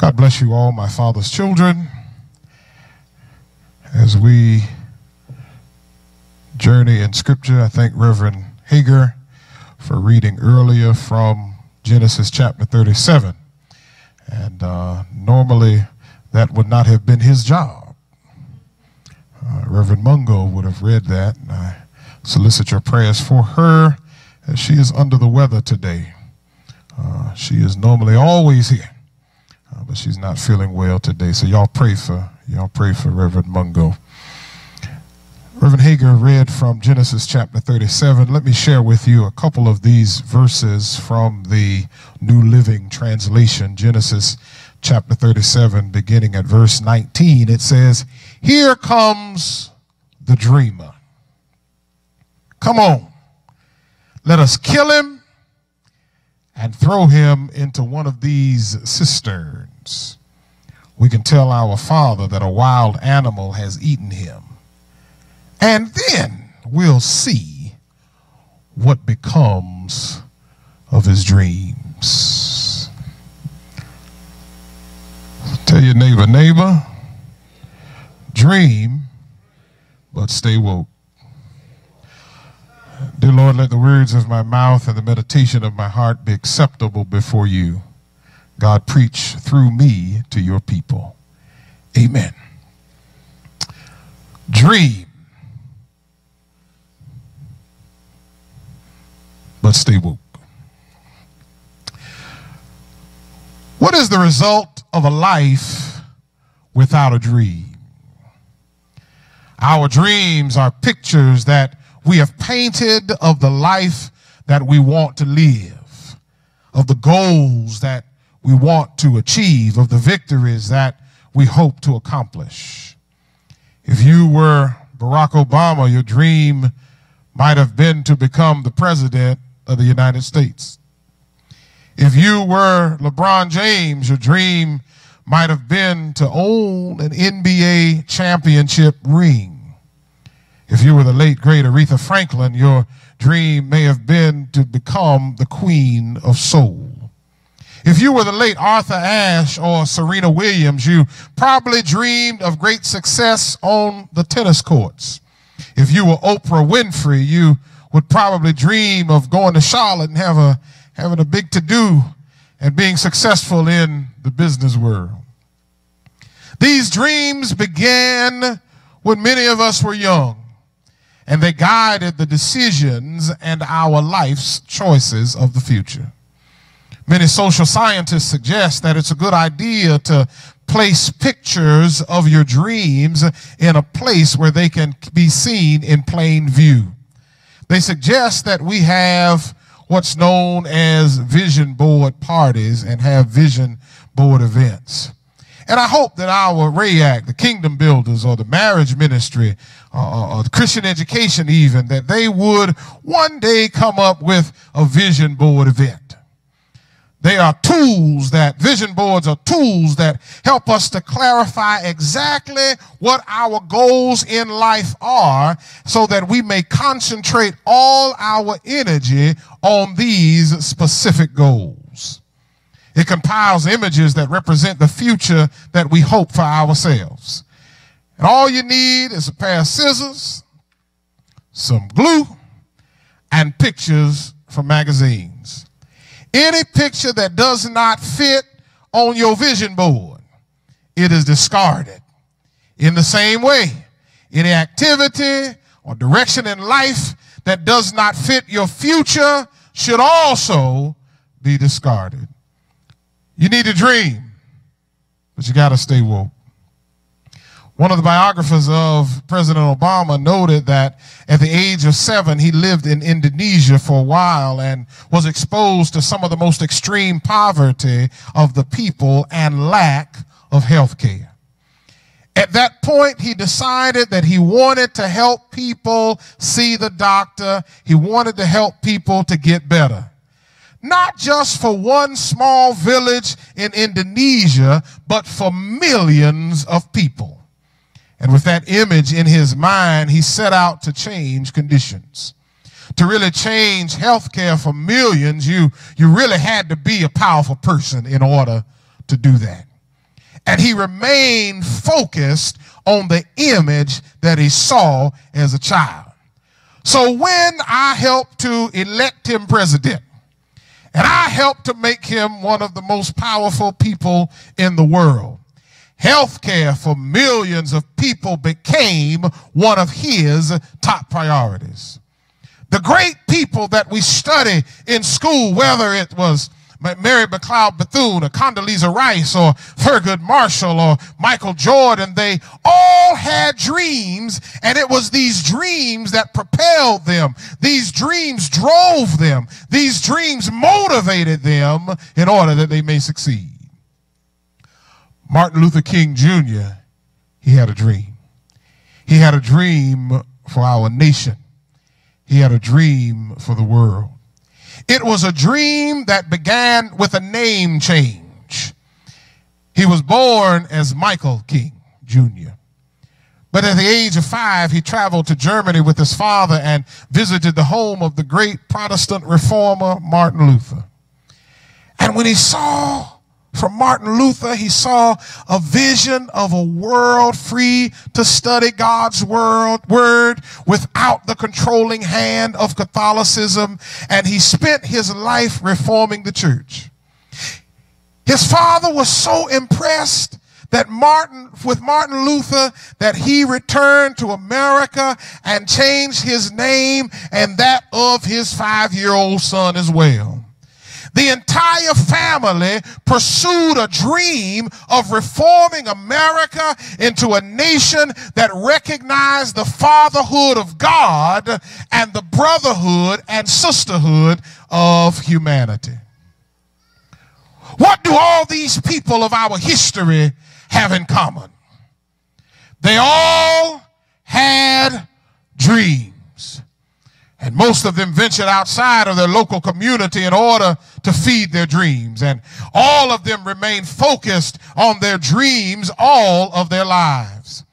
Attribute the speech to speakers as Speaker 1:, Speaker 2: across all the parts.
Speaker 1: God bless you all, my father's children, as we journey in Scripture. I thank Reverend Hager for reading earlier from Genesis chapter 37. And normally that would not have been his job. Reverend Mungo would have read that, and I solicit your prayers for her as she is under the weather today. She is normally always here, but she's not feeling well today. So y'all pray for Reverend Mungo. Reverend Hager read from Genesis chapter 37. Let me share with you a couple of these verses from the New Living Translation. Genesis chapter 37, beginning at verse 19. It says, "Here comes the dreamer. Come on, let us kill him and throw him into one of these cisterns. We can tell our father that a wild animal has eaten him, and then we'll see what becomes of his dreams." Tell your neighbor, dream, but stay woke. Dear Lord, let the words of my mouth and the meditation of my heart be acceptable before you. God, preach through me to your people. Amen. Dream, but stay woke. What is the result of a life without a dream? Our dreams are pictures that we have painted of the life that we want to live, of the goals that we want to achieve, of the victories that we hope to accomplish. If you were Barack Obama, your dream might have been to become the president of the United States. If you were LeBron James, your dream might have been to own an NBA championship ring. If you were the late, great Aretha Franklin, your dream may have been to become the queen of soul. If you were the late Arthur Ashe or Serena Williams, you probably dreamed of great success on the tennis courts. If you were Oprah Winfrey, you would probably dream of going to Charlotte and having a big to-do and being successful in the business world. These dreams began when many of us were young, and they guided the decisions and our life's choices of the future. Many social scientists suggest that it's a good idea to place pictures of your dreams in a place where they can be seen in plain view. They suggest that we have what's known as vision board parties and have vision board events. And I hope that our RAYAC, the Kingdom Builders, or the marriage ministry, or the Christian education even, that they would one day come up with a vision board event. They are tools vision boards are tools that help us to clarify exactly what our goals in life are so that we may concentrate all our energy on these specific goals. It compiles images that represent the future that we hope for ourselves. And all you need is a pair of scissors, some glue, and pictures from magazines. Any picture that does not fit on your vision board, it is discarded. In the same way, any activity or direction in life that does not fit your future should also be discarded. You need to dream, but you got to stay woke. One of the biographers of President Obama noted that at the age of 7, he lived in Indonesia for a while and was exposed to some of the most extreme poverty of the people and lack of health care. At that point, he decided that he wanted to help people see the doctor. He wanted to help people to get better. Not just for one small village in Indonesia, but for millions of people. And with that image in his mind, he set out to change conditions. To really change healthcare for millions, you really had to be a powerful person in order to do that. and he remained focused on the image that he saw as a child. So when I helped to elect him president, and I helped to make him one of the most powerful people in the world, healthcare for millions of people became one of his top priorities. The great people that we study in school, whether it was Mary McLeod Bethune or Condoleezza Rice or Thurgood Marshall or Michael Jordan, they all had dreams, and it was these dreams that propelled them. These dreams drove them. These dreams motivated them in order that they may succeed. Martin Luther King Jr., he had a dream. He had a dream for our nation. He had a dream for the world. It was a dream that began with a name change. He was born as Michael King Jr. But at the age of 5, he traveled to Germany with his father and visited the home of the great Protestant reformer Martin Luther. And when he saw from Martin Luther, he saw a vision of a world free to study God's word without the controlling hand of Catholicism, and he spent his life reforming the church. His father was so impressed with Martin Luther that he returned to America and changed his name and that of his 5-year-old son as well. The entire family pursued a dream of reforming America into a nation that recognized the fatherhood of God and the brotherhood and sisterhood of humanity. What do all these people of our history have in common? They all had dreams. And most of them ventured outside of their local community in order to feed their dreams. And all of them remained focused on their dreams all of their lives.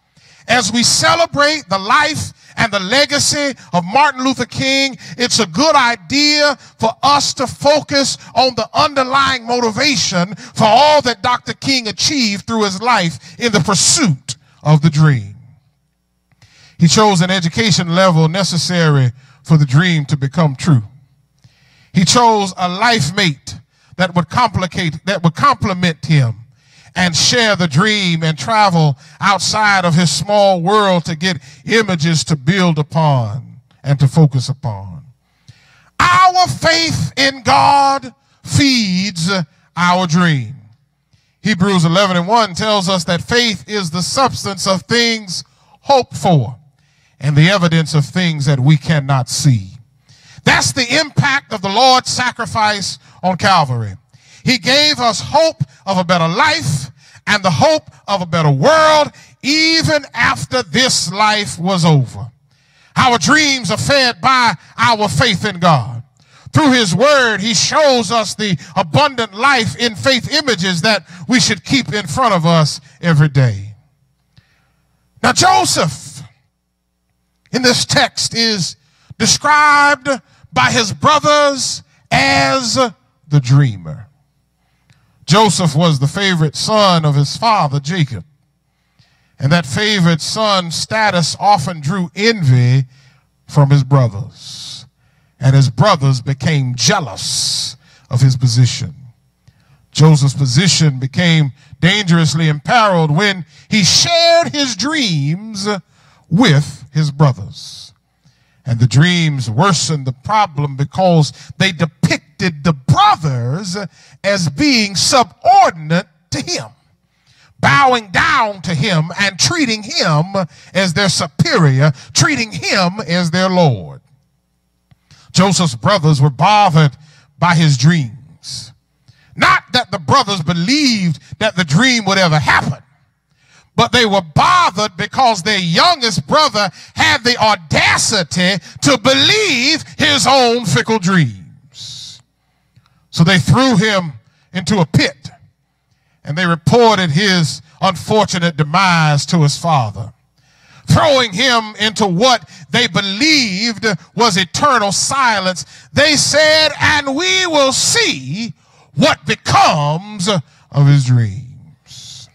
Speaker 1: As we celebrate the life and the legacy of Martin Luther King, it's a good idea for us to focus on the underlying motivation for all that Dr. King achieved through his life in the pursuit of the dream. He chose an education level necessary for the dream to become true. He chose a life mate that would complement him and share the dream and travel outside of his small world to get images to build upon and to focus upon. Our faith in God feeds our dream. Hebrews 11:1 tells us that faith is the substance of things hoped for and the evidence of things that we cannot see. That's the impact of the Lord's sacrifice on Calvary. He gave us hope of a better life and the hope of a better world even after this life was over. Our dreams are fed by our faith in God. Through his word, he shows us the abundant life in faith images that we should keep in front of us every day. Now, Joseph in this text is described by his brothers as the dreamer. Joseph was the favorite son of his father, Jacob. And that favorite son status often drew envy from his brothers. And his brothers became jealous of his position. Joseph's position became dangerously imperiled when he shared his dreams with his brothers. And the dreams worsened the problem because they depicted the brothers as being subordinate to him, bowing down to him and treating him as their superior, treating him as their Lord. Joseph's brothers were bothered by his dreams. Not that the brothers believed that the dream would ever happen, but they were bothered because their youngest brother had the audacity to believe his own fickle dreams. So they threw him into a pit, and they reported his unfortunate demise to his father, throwing him into what they believed was eternal silence. They said, "And we will see what becomes of his dreams."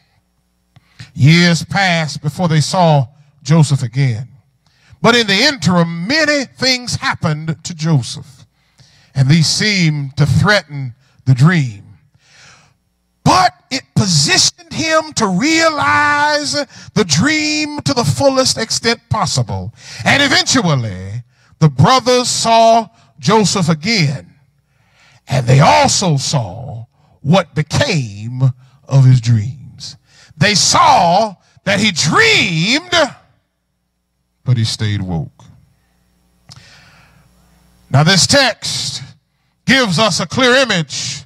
Speaker 1: Years passed before they saw Joseph again. But in the interim, many things happened to Joseph, and these seemed to threaten the dream. But it positioned him to realize the dream to the fullest extent possible. And eventually, the brothers saw Joseph again, and they also saw what became of his dreams. They saw that he dreamed, but he stayed woke. Now, this text gives us a clear image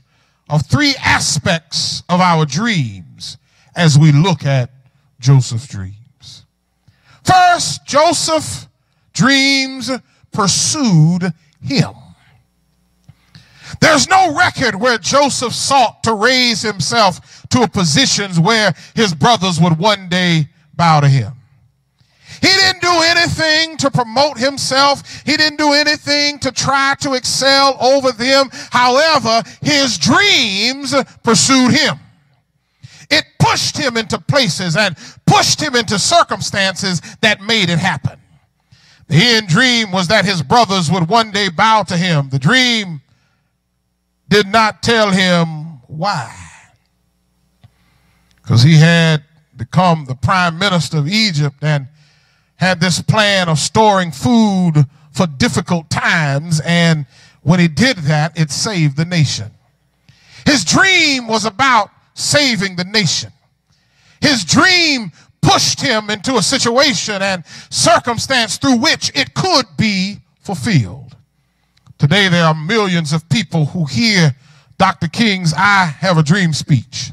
Speaker 1: of three aspects of our dreams as we look at Joseph's dreams. First, Joseph's dreams pursued him. There's no record where Joseph sought to raise himself to a position where his brothers would one day bow to him. He didn't do anything to promote himself. He didn't do anything to try to excel over them. However, his dreams pursued him. It pushed him into places and pushed him into circumstances that made it happen. The end dream was that his brothers would one day bow to him. The dream did not tell him why, because he had become the prime minister of Egypt and had this plan of storing food for difficult times, and when he did that, it saved the nation. His dream was about saving the nation. His dream pushed him into a situation and circumstance through which it could be fulfilled. Today, there are millions of people who hear Dr. King's "I Have a Dream" speech,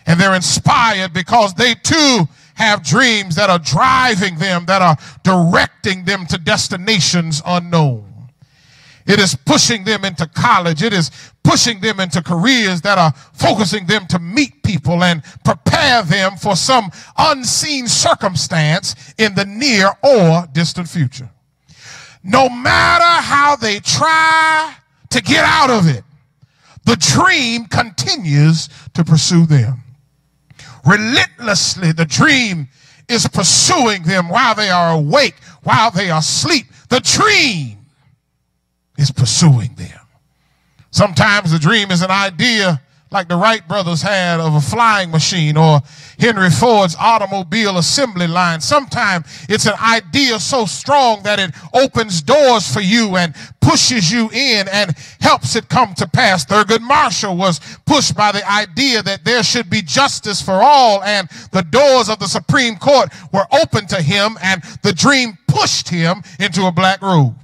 Speaker 1: and they're inspired because they too have dreams that are driving them, that are directing them to destinations unknown. It is pushing them into college. It is pushing them into careers that are focusing them to meet people and prepare them for some unseen circumstance in the near or distant future. No matter how they try to get out of it, the dream continues to pursue them. Relentlessly, the dream is pursuing them while they are awake, while they are asleep. The dream is pursuing them. Sometimes the dream is an idea like the Wright brothers had of a flying machine or Henry Ford's automobile assembly line. Sometimes it's an idea so strong that it opens doors for you and pushes you in and helps it come to pass. Thurgood Marshall was pushed by the idea that there should be justice for all, and the doors of the Supreme Court were open to him, and the dream pushed him into a black robe.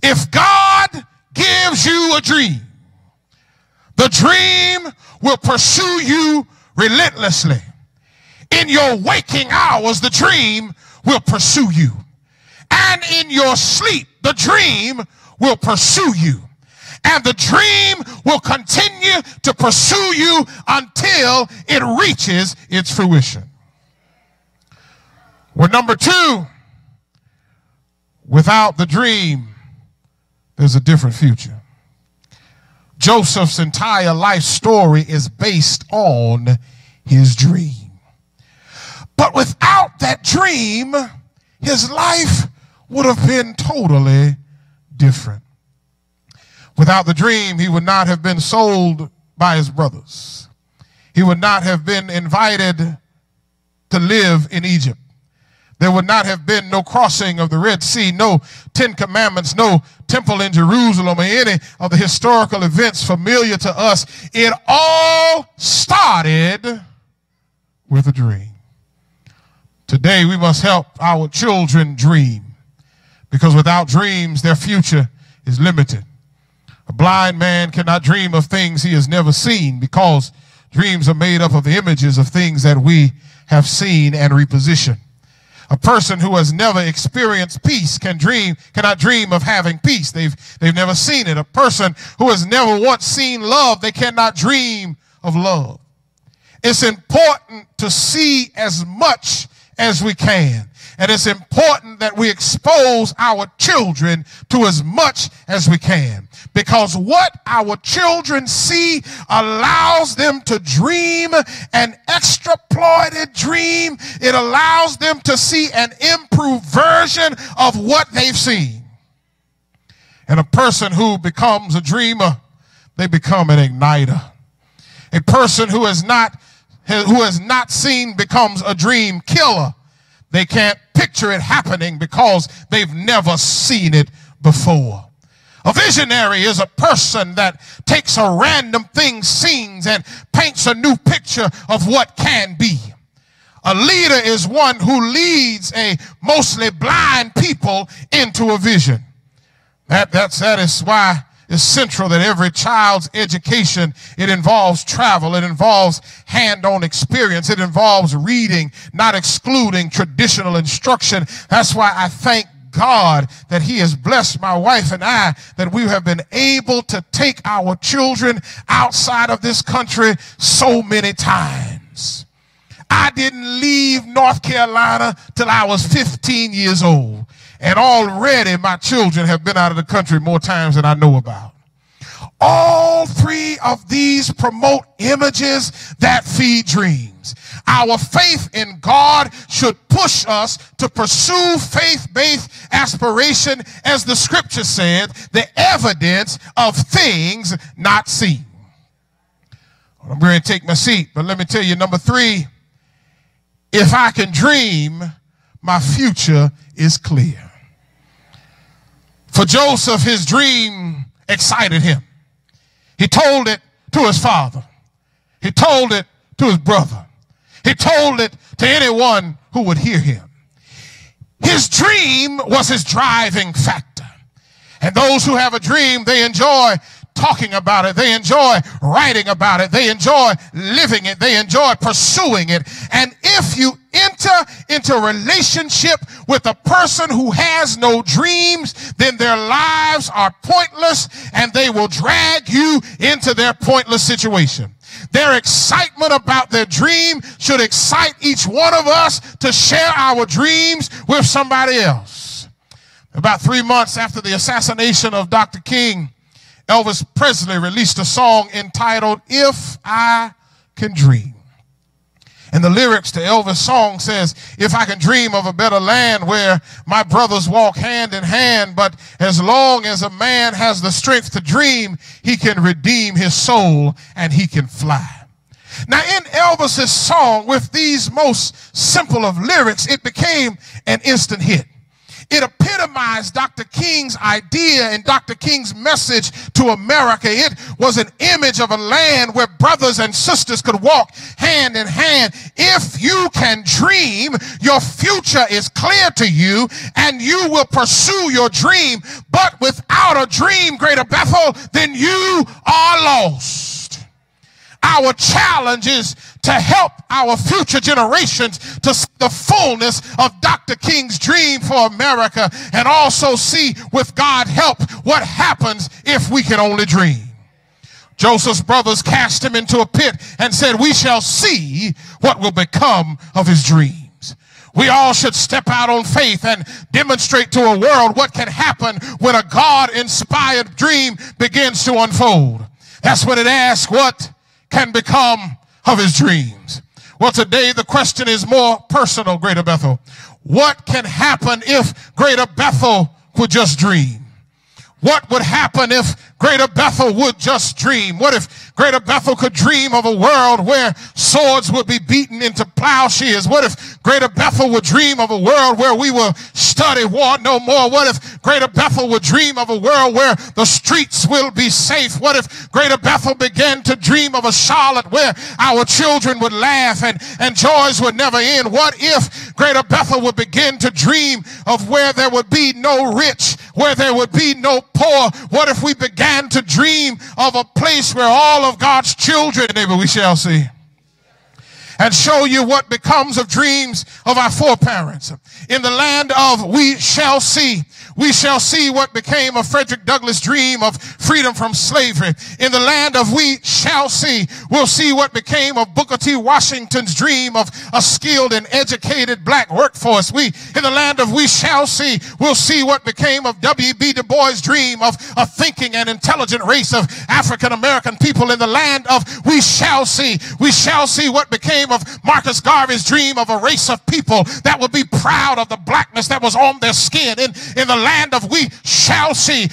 Speaker 1: If God gives you a dream, the dream will pursue you relentlessly. In your waking hours, the dream will pursue you. And in your sleep, the dream will pursue you. And the dream will continue to pursue you until it reaches its fruition. Well, number two, without the dream, there's a different future. Joseph's entire life story is based on his dream. But without that dream, his life would have been totally different. Without the dream, he would not have been sold by his brothers. He would not have been invited to live in Egypt. There would not have been no crossing of the Red Sea, no 10 Commandments, no temple in Jerusalem, or any of the historical events familiar to us. It all started with a dream. Today, we must help our children dream, because without dreams, their future is limited. A blind man cannot dream of things he has never seen, because dreams are made up of the images of things that we have seen and repositioned. A person who has never experienced peace cannot dream of having peace. They've never seen it. A person who has never once seen love, they cannot dream of love. It's important to see as much as we can And it's important that we expose our children to as much as we can, because what our children see allows them to dream an exploited dream. It allows them to see an improved version of what they've seen. And a person who becomes a dreamer, they become an igniter. A person who has not seen becomes a dream killer. They can't picture it happening because they've never seen it before. A visionary is a person that takes a random thing, scenes, and paints a new picture of what can be. A leader is one who leads a mostly blind people into a vision. That is why it's central that every child's education, it involves travel, it involves hand-on experience, it involves reading, not excluding traditional instruction. That's why I thank God that he has blessed my wife and I, that we have been able to take our children outside of this country so many times. I didn't leave North Carolina till I was 15 years old. And already my children have been out of the country more times than I know about. All three of these promote images that feed dreams. Our faith in God should push us to pursue faith-based aspiration, as the scripture said, the evidence of things not seen. I'm going to take my seat, but let me tell you, number three, if I can dream, my future is clear. For Joseph, his dream excited him. He told it to his father. He told it to his brother. He told it to anyone who would hear him. His dream was his driving factor. And those who have a dream, they enjoy talking about it. They enjoy writing about it. They enjoy living it. They enjoy pursuing it. And if you enter into a relationship with a person who has no dreams, then their lives are pointless and they will drag you into their pointless situation. Their excitement about their dream should excite each one of us to share our dreams with somebody else. About 3 months after the assassination of Dr. King, Elvis Presley released a song entitled "If I Can Dream." And the lyrics to Elvis' song says, "If I can dream of a better land where my brothers walk hand in hand, but as long as a man has the strength to dream, he can redeem his soul and he can fly." Now in Elvis' song, with these most simple of lyrics, it became an instant hit. It epitomized Dr. King's idea and Dr. King's message to America. It was an image of a land where brothers and sisters could walk hand in hand. If you can dream, your future is clear to you and you will pursue your dream. But without a dream, Greater Bethel, then you are lost. Our challenge is to help our future generations to see the fullness of Dr. King's dream for America, and also see, with God's help, what happens if we can only dream. Joseph's brothers cast him into a pit and said, "We shall see what will become of his dreams." We all should step out on faith and demonstrate to a world what can happen when a God-inspired dream begins to unfold. That's when it asks, what can become of his dreams? Well, today the question is more personal, Greater Bethel. What can happen if Greater Bethel would just dream? What would happen if Greater Bethel would just dream? What if Greater Bethel could dream of a world where swords would be beaten into plowshares? What if Greater Bethel would dream of a world where we will study war no more? What if Greater Bethel would dream of a world where the streets will be safe? What if Greater Bethel began to dream of a Charlotte where our children would laugh and joys would never end? What if Greater Bethel would begin to dream of where there would be no rich, where there would be no poor? What if we began to dream of a place where all of God's children, neighbor, we shall see. and show you what becomes of dreams of our foreparents. In the land of we shall see what became of Frederick Douglass' dream of freedom from slavery. In the land of we shall see, we'll see what became of Booker T. Washington's dream of a skilled and educated black workforce. In the land of we shall see, we'll see what became of W.B. Du Bois' dream of a thinking and intelligent race of African American people. In the land of we shall see what became of Marcus Garvey's dream of a race of people that would be proud of the blackness that was on their skin. In the land of we shall see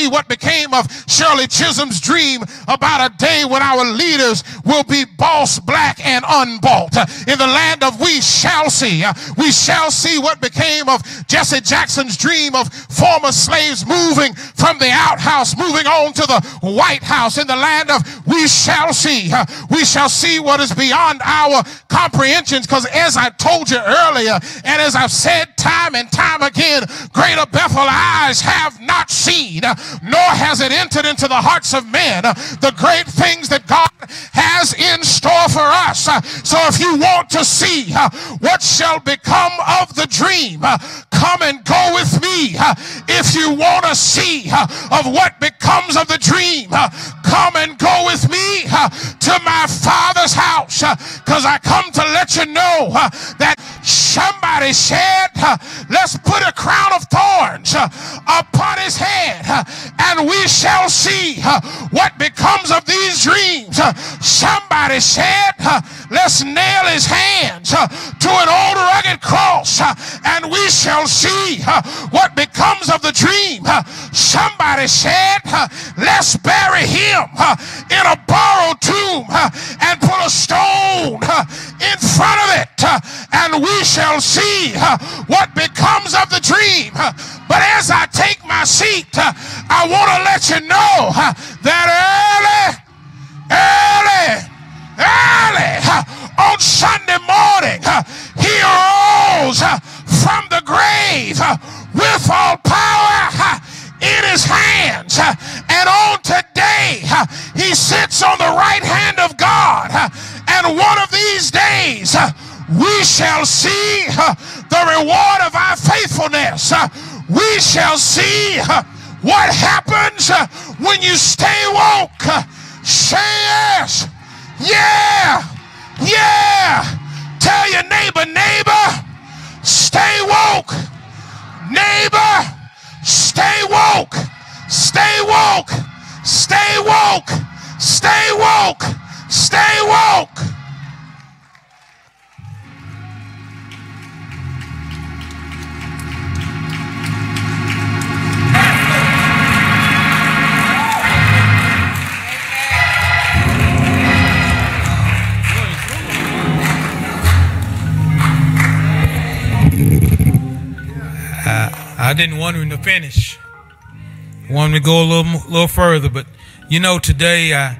Speaker 1: what became of Shirley Chisholm's dream about a day when our leaders will be boss black and unbought. In the land of we shall see what became of Jesse Jackson's dream of former slaves moving from the outhouse, moving on to the White House. In the land of we shall see what is beyond our comprehensions, because as I told you earlier, and as I've said time and time again, Greater Bethel eyes have not seen, nor has it entered into the hearts of men, the great things that God has in store for us. So if you want to see what shall become of the dream, come and go with me. If you want to see of what becomes of the dream, come and go with me to my Father's house, because I come to let you know that somebody said, let's put a crown of thorns upon his head, and we shall see what becomes of these dreams. Somebody said, let's nail his hands to an old rugged cross, and we shall see what becomes of the dream. Somebody said, let's bury him in a borrowed tomb and put a stone in front of it, and we shall see what becomes of the dream. But as I take my seat, I want to let you know that early on Sunday morning, he rose from the grave with all power in his hands, and on today he sits on the right hand of God, and one of these days we shall see the reward of our faithfulness. We shall see what happens when you stay woke. Say yes. Yeah. Tell your neighbor, stay woke. Neighbor, stay woke. Stay woke. Stay woke. Stay woke. Stay woke.
Speaker 2: I didn't want him to finish. I wanted him to go a little further, but you know, today